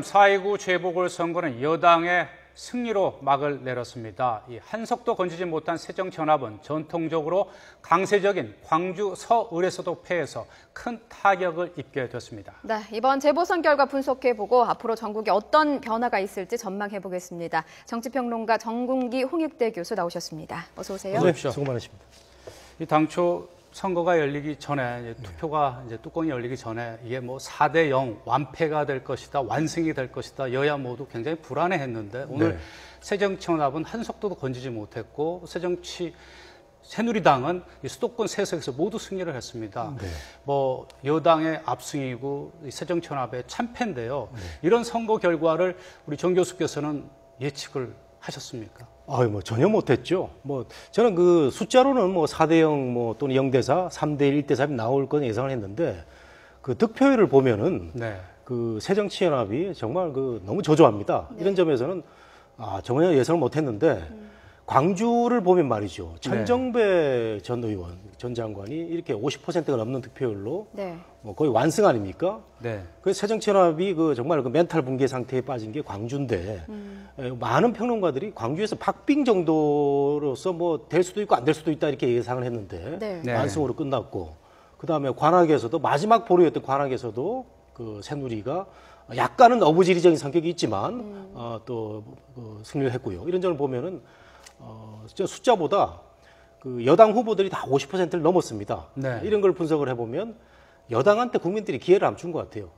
4.29 재보궐선거는 여당의 승리로 막을 내렸습니다. 이 한석도 건지지 못한 새정치연합은 전통적으로 강세적인 광주 서울에서도 패해서 큰 타격을 입게 됐습니다. 네, 이번 재보선 결과 분석해보고 앞으로 전국에 어떤 변화가 있을지 전망해보겠습니다. 정치평론가 정군기 홍익대 교수 나오셨습니다. 어서 오세요. 네, 수고 많으십니다. 이 당초 선거가 열리기 전에 투표가 뚜껑이 열리기 전에 이게 뭐 4대0 완패가 될 것이다, 완승이 될 것이다. 여야 모두 굉장히 불안해했는데 오늘 새정치연합은 한석도도 건지지 못했고 새누리당은 이 수도권 세석에서 모두 승리를 했습니다. 뭐 여당의 압승이고 새정치연합의 참패인데요. 이런 선거 결과를 우리 정 교수께서는 예측을 하셨습니까? 뭐 전혀 못했죠. 저는 그 숫자로는 4대0 또는 0대4, 3대1, 1대3이 나올 건 예상을 했는데 그 득표율을 보면은 그 새정치연합이 정말 너무 저조합니다. 이런 점에서는 전혀 예상을 못했는데 광주를 보면 말이죠. 천정배 전 의원, 전 장관이 이렇게 50%가 넘는 득표율로 거의 완승 아닙니까? 그래서 새정치연합이 정말 멘탈 붕괴 상태에 빠진 게 광주인데 많은 평론가들이 광주에서 박빙 정도로서 될 수도 있고 안 될 수도 있다 이렇게 예상을 했는데 완승으로 끝났고 그 다음에 관악에서도 마지막 보루였던 관악에서도 그 새누리가 약간은 어부지리적인 성격이 있지만 또 승리를 했고요. 이런 점을 보면은 숫자보다 그 여당 후보들이 다 50%를 넘었습니다. 이런 걸 분석을 해보면 여당한테 국민들이 기회를 안 준 것 같아요.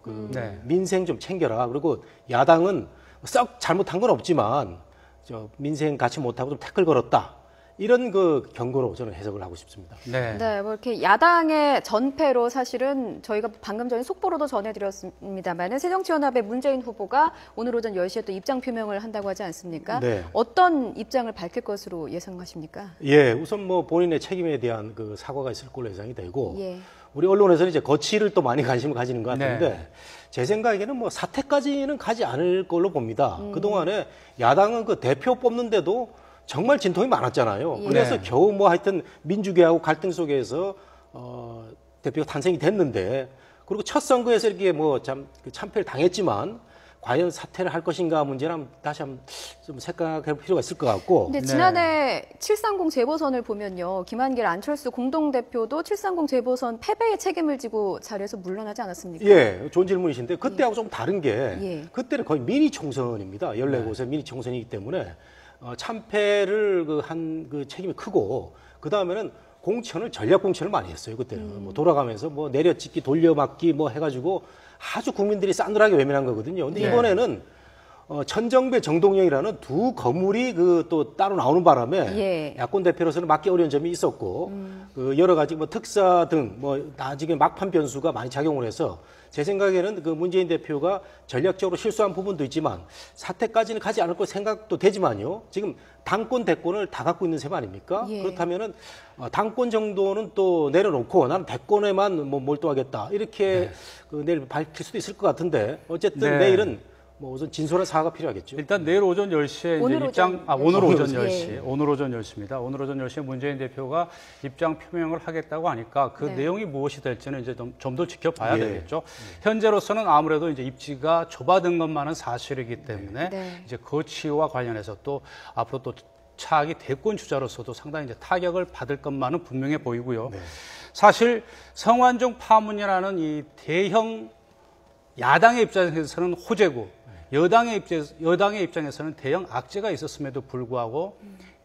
민생 좀 챙겨라. 그리고 야당은 썩 잘못한 건 없지만 민생 같이 못하고 좀 태클 걸었다. 이런 경고로 저는 해석을 하고 싶습니다. 뭐 이렇게 야당의 전패로 사실은 저희가 방금 전에 속보로도 전해드렸습니다만 새정치연합의 문재인 후보가 오늘 오전 10시에 또 입장 표명을 한다고 하지 않습니까? 어떤 입장을 밝힐 것으로 예상하십니까? 우선 본인의 책임에 대한 사과가 있을 걸로 예상이 되고 우리 언론에서는 이제 거취를 또 많이 관심을 가지는 것 같은데 제 생각에는 사퇴까지는 가지 않을 걸로 봅니다. 그동안에 야당은 대표 뽑는데도 정말 진통이 많았잖아요. 그래서 겨우 하여튼 민주계하고 갈등 속에서 대표가 탄생이 됐는데 그리고 첫 선거에서 이렇게 참패를 당했지만 과연 사퇴를 할 것인가 문제는 다시 한번 좀 생각해 볼 필요가 있을 것 같고. 근데 지난해 730 재보선을 보면요. 김한길, 안철수 공동대표도 730 재보선 패배의 책임을 지고 자리에서 물러나지 않았습니까? 좋은 질문이신데 그때하고 좀 다른 게 그때는 거의 미니 총선입니다. 14곳의 미니 총선이기 때문에 참패를 한 책임이 크고 그 다음에는 전략 공천을 많이 했어요. 그때는 돌아가면서 내려찍기, 돌려막기 해가지고 아주 국민들이 싸늘하게 외면한 거거든요. 근데 이번에는 천정배, 정동영이라는 두 거물이 또 따로 나오는 바람에 야권 대표로서는 막기 어려운 점이 있었고 여러 가지 특사 등 나중에 막판 변수가 많이 작용을 해서 제 생각에는 문재인 대표가 전략적으로 실수한 부분도 있지만 사퇴까지는 가지 않을 것 생각도 되지만요. 지금 당권, 대권을 다 갖고 있는 셈 아닙니까? 그렇다면은 당권 정도는 또 내려놓고 나는 대권에만 몰두하겠다 이렇게 내일 밝힐 수도 있을 것 같은데 어쨌든 내일은 우선 진솔한 사과가 필요하겠죠. 일단 내일 오전 10시에 오늘 오전 10시. 오늘 오전 10시입니다. 오늘 오전 10시에 문재인 대표가 입장 표명을 하겠다고 하니까 그 내용이 무엇이 될지는 이제 좀 더 지켜봐야 되겠죠. 현재로서는 아무래도 이제 입지가 좁아든 것만은 사실이기 때문에 이제 거취와 관련해서 또 앞으로 또 차기 대권 주자로서도 상당히 이제 타격을 받을 것만은 분명해 보이고요. 사실 성완종 파문이라는 이 대형 야당의 입장에서는 호재고 여당의 입장에서는 대형 악재가 있었음에도 불구하고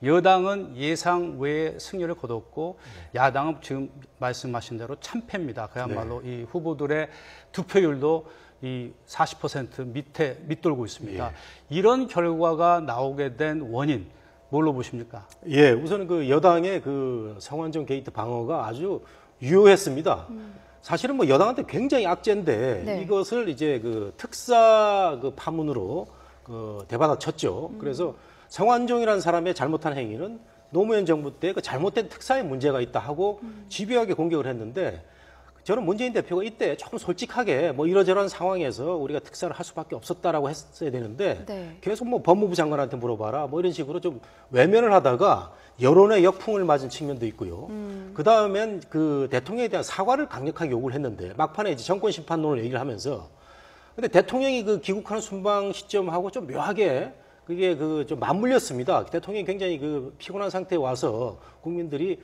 여당은 예상 외의 승리를 거뒀고 야당은 지금 말씀하신 대로 참패입니다. 그야말로 이 후보들의 득표율도 이 40% 밑에 밑돌고 있습니다. 이런 결과가 나오게 된 원인 뭘로 보십니까? 우선은 여당의 성완종 게이트 방어가 아주 유효했습니다. 사실은 여당한테 굉장히 악재인데 이것을 이제 특사 파문으로 대받아쳤죠. 그래서 성완종이라는 사람의 잘못한 행위는 노무현 정부 때 잘못된 특사에 문제가 있다 하고 집요하게 공격을 했는데 저는 문재인 대표가 이때 조금 솔직하게 이러저러한 상황에서 우리가 특사를 할 수밖에 없었다라고 했어야 되는데 계속 법무부 장관한테 물어봐라 이런 식으로 좀 외면을 하다가 여론의 역풍을 맞은 측면도 있고요. 그 다음엔 대통령에 대한 사과를 강력하게 요구를 했는데 막판에 이제 정권 심판론을 얘기를 하면서 근데 대통령이 그 귀국하는 순방 시점하고 좀 묘하게 그게 그 좀 맞물렸습니다. 대통령이 굉장히 그 피곤한 상태에 와서 국민들이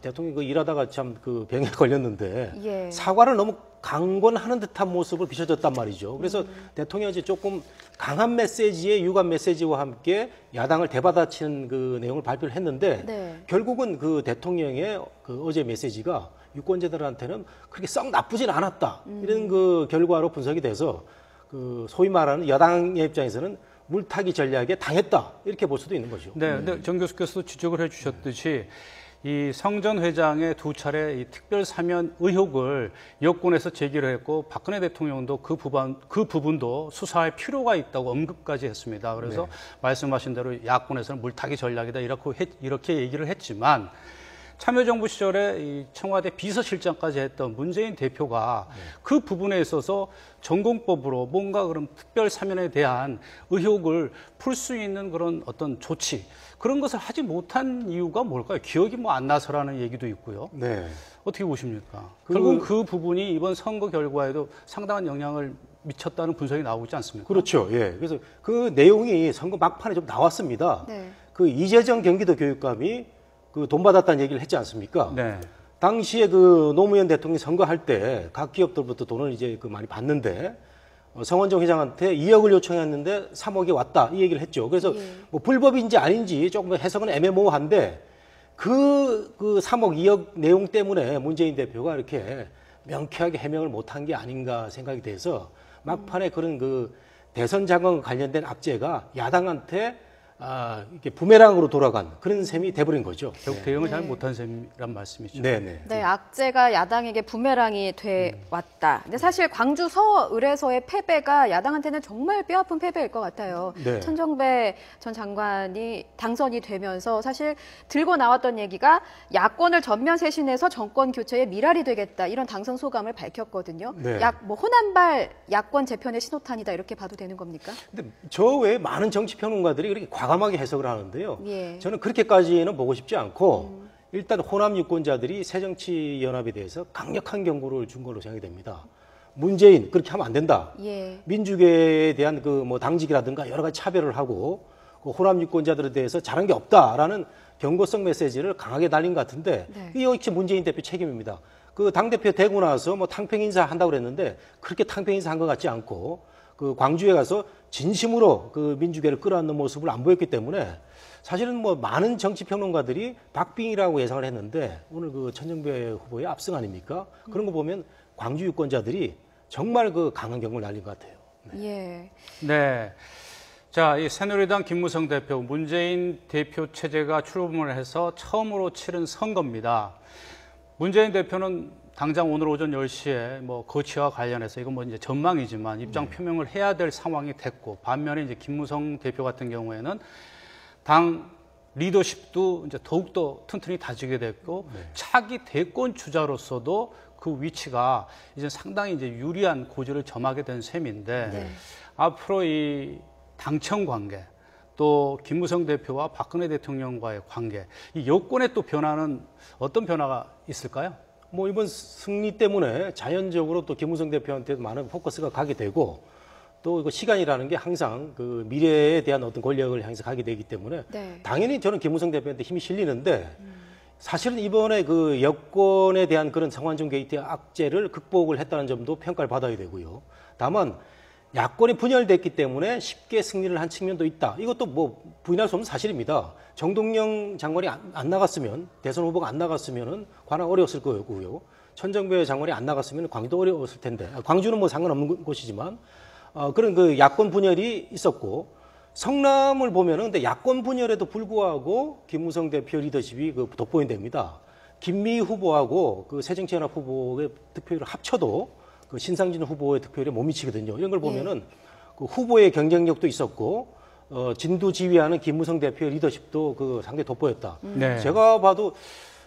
대통령이 그 일하다가 참 그 병에 걸렸는데 예. 사과를 너무 강권하는 듯한 모습을 비춰줬단 말이죠. 그래서 대통령이 이제 조금 강한 메시지의 유감 메시지와 함께 야당을 대받아치는 그 내용을 발표를 했는데 네. 결국은 그 대통령의 그 어제 메시지가 유권자들한테는 그렇게 썩 나쁘진 않았다. 이런 그 결과로 분석이 돼서 그 소위 말하는 여당의 입장에서는 물타기 전략에 당했다. 이렇게 볼 수도 있는 거죠. 네, 근데 정 교수께서 지적을 해주셨듯이 이 성 전 회장의 두 차례 이 특별 사면 의혹을 여권에서 제기를 했고 박근혜 대통령도 그 부분도 수사할 필요가 있다고 언급까지 했습니다. 그래서 말씀하신 대로 야권에서는 물타기 전략이다 이렇게 얘기를 했지만 참여정부 시절에 이 청와대 비서실장까지 했던 문재인 대표가 그 부분에 있어서 전공법으로 뭔가 그런 특별 사면에 대한 의혹을 풀 수 있는 그런 어떤 조치 그런 것을 하지 못한 이유가 뭘까요? 기억이 뭐 안 나서라는 얘기도 있고요. 네. 어떻게 보십니까? 결국 그 부분이 이번 선거 결과에도 상당한 영향을 미쳤다는 분석이 나오고 있지 않습니까? 그렇죠. 예. 그래서 그 내용이 선거 막판에 좀 나왔습니다. 네. 그 이재정 경기도 교육감이 그 돈 받았다는 얘기를 했지 않습니까? 네. 당시에 그 노무현 대통령이 선거할 때 각 기업들부터 돈을 이제 그 많이 받는데 성원종 회장한테 2억을 요청했는데 3억이 왔다 이 얘기를 했죠. 그래서 뭐 불법인지 아닌지 조금 해석은 애매모호한데 그 3억 2억 내용 때문에 문재인 대표가 이렇게 명쾌하게 해명을 못한 게 아닌가 생각이 돼서 막판에 그런 그 대선 자금과 관련된 악재가 야당한테 이렇게 부메랑으로 돌아간 그런 셈이 돼버린 거죠. 결국 대응을 잘 못한 셈이란 말씀이죠. 네네. 네, 악재가 야당에게 부메랑이 돼 왔다. 근데 사실 광주 서울에서의 패배가 야당한테는 정말 뼈아픈 패배일 것 같아요. 네. 천정배 전 장관이 당선이 되면서 사실 들고 나왔던 얘기가 야권을 전면 쇄신해서 정권 교체의 미랄이 되겠다 이런 당선 소감을 밝혔거든요. 네. 뭐 호남발 야권 재편의 신호탄이다 이렇게 봐도 되는 겁니까? 근데 저 외에 많은 정치 평론가들이 그렇게 과감하게 해석을 하는데요. 예. 저는 그렇게까지는 보고 싶지 않고 일단 호남 유권자들이 새정치연합에 대해서 강력한 경고를 준 걸로 생각이 됩니다. 문재인 그렇게 하면 안 된다. 예. 민주계에 대한 그 뭐 당직이라든가 여러 가지 차별을 하고 그 호남 유권자들에 대해서 잘한 게 없다라는 경고성 메시지를 강하게 달린 것 같은데 네. 이게 역시 문재인 대표 책임입니다. 그 당대표 되고 나서 뭐 탕평 인사 한다고 그랬는데 그렇게 탕평 인사 한 것 같지 않고 그 광주에 가서 진심으로 그 민주계를 끌어안는 모습을 안 보였기 때문에 사실은 뭐 많은 정치 평론가들이 박빙이라고 예상을 했는데 오늘 그 천정배 후보의 압승 아닙니까? 그런 거 보면 광주 유권자들이 정말 그 강한 경고를 날린 것 같아요. 예. 네. 자, 이 새누리당 김무성 대표, 문재인 대표 체제가 출범을 해서 처음으로 치른 선거입니다. 문재인 대표는 당장 오늘 오전 10시에 뭐 거취와 관련해서 이건 뭐 이제 전망이지만 입장 표명을 해야 될 상황이 됐고 반면에 이제 김무성 대표 같은 경우에는 당 리더십도 이제 더욱더 튼튼히 다지게 됐고 차기 대권 주자로서도 그 위치가 이제 상당히 이제 유리한 고지를 점하게 된 셈인데 앞으로 이 당청 관계 또 김무성 대표와 박근혜 대통령과의 관계 이 여권의 또 변화는 어떤 변화가 있을까요? 뭐 이번 승리 때문에 자연적으로 또 김무성 대표한테도 많은 포커스가 가게 되고 또 이거 시간이라는 게 항상 그 미래에 대한 어떤 권력을 향해서 가게 되기 때문에 네. 당연히 저는 김무성 대표한테 힘이 실리는데 사실은 이번에 그 여권에 대한 그런 성완종 게이트의 악재를 극복을 했다는 점도 평가를 받아야 되고요. 다만 야권이 분열됐기 때문에 쉽게 승리를 한 측면도 있다. 이것도 뭐 부인할 수 없는 사실입니다. 정동영 장관이 안 나갔으면 대선 후보가 안 나갔으면은 관악 어려웠을 거고요. 천정배 장관이 안 나갔으면 광주도 어려웠을 텐데 광주는 뭐 상관없는 곳이지만 그런 그 야권 분열이 있었고 성남을 보면은 근데 야권 분열에도 불구하고 김무성 대표 리더십이 그 돋보인답니다. 김미 후보하고 그 새정치연합 후보의 득표율을 합쳐도 그 신상진 후보의 득표율에 못 미치거든요. 이런 걸 보면은 그 후보의 경쟁력도 있었고 진두지휘하는 김무성 대표의 리더십도 그 상당히 돋보였다. 네. 제가 봐도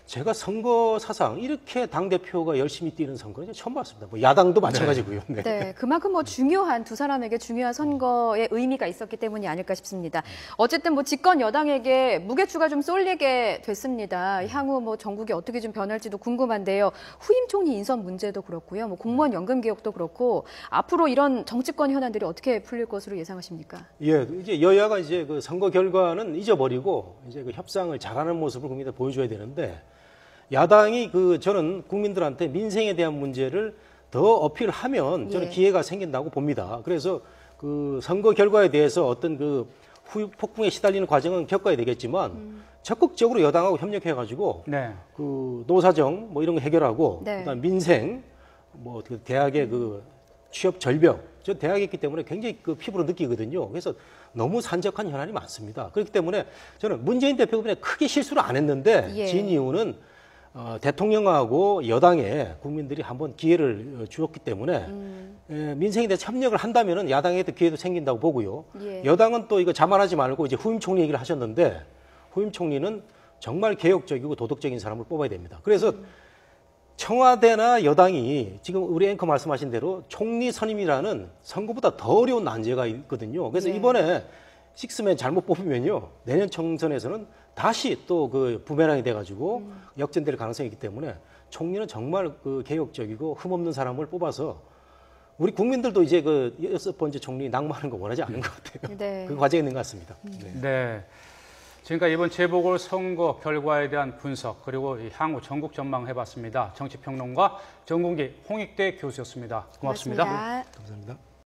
제가 선거 사상 이렇게 당 대표가 열심히 뛰는 선거는 처음 봤습니다. 뭐 야당도 마찬가지고요. 네. 네, 그만큼 뭐 중요한 두 사람에게 중요한 선거의 의미가 있었기 때문이 아닐까 싶습니다. 어쨌든 뭐 집권 여당에게 무게추가 좀 쏠리게 됐습니다. 향후 뭐 전국이 어떻게 좀 변할지도 궁금한데요. 후임 총리 인선 문제도 그렇고요. 뭐 공무원 연금 개혁도 그렇고 앞으로 이런 정치권 현안들이 어떻게 풀릴 것으로 예상하십니까? 예, 이제 여야가 이제 그 선거 결과는 잊어버리고 이제 그 협상을 잘하는 모습을 국민들 보여줘야 되는데. 야당이 저는 국민들한테 민생에 대한 문제를 더 어필하면 저는 기회가 생긴다고 봅니다. 그래서 그 선거 결과에 대해서 어떤 그 후폭풍에 시달리는 과정은 겪어야 되겠지만 적극적으로 여당하고 협력해가지고 그 노사정 뭐 이런 거 해결하고 그다음 민생 뭐 대학의 그 취업 절벽 저 대학에 있기 때문에 굉장히 그 피부로 느끼거든요. 그래서 너무 산적한 현안이 많습니다. 그렇기 때문에 저는 문재인 대표가 크게 실수를 안 했는데 진 이유는 대통령하고 여당에 국민들이 한번 기회를 주었기 때문에 민생에 대해서 협력을 한다면은 야당에도 기회도 생긴다고 보고요. 여당은 또 이거 자만하지 말고 이제 후임 총리 얘기를 하셨는데 후임 총리는 정말 개혁적이고 도덕적인 사람을 뽑아야 됩니다. 그래서 청와대나 여당이 지금 우리 앵커 말씀하신 대로 총리 선임이라는 선거보다 더 어려운 난제가 있거든요. 그래서 이번에 식스맨 잘못 뽑으면요 내년 총선에서는 다시 또 그 부메랑이 돼가지고 역전될 가능성이 있기 때문에 총리는 정말 그 개혁적이고 흠없는 사람을 뽑아서 우리 국민들도 이제 그 6번째 총리 낙마하는 거 원하지 않는 것 같아요. 그 과정이 있는 것 같습니다. 네. 지금까지 이번 재보궐선거 결과에 대한 분석 그리고 향후 전국 전망해봤습니다. 정치평론가 정국기 홍익대 교수였습니다. 고맙습니다. 고맙습니다. 감사합니다.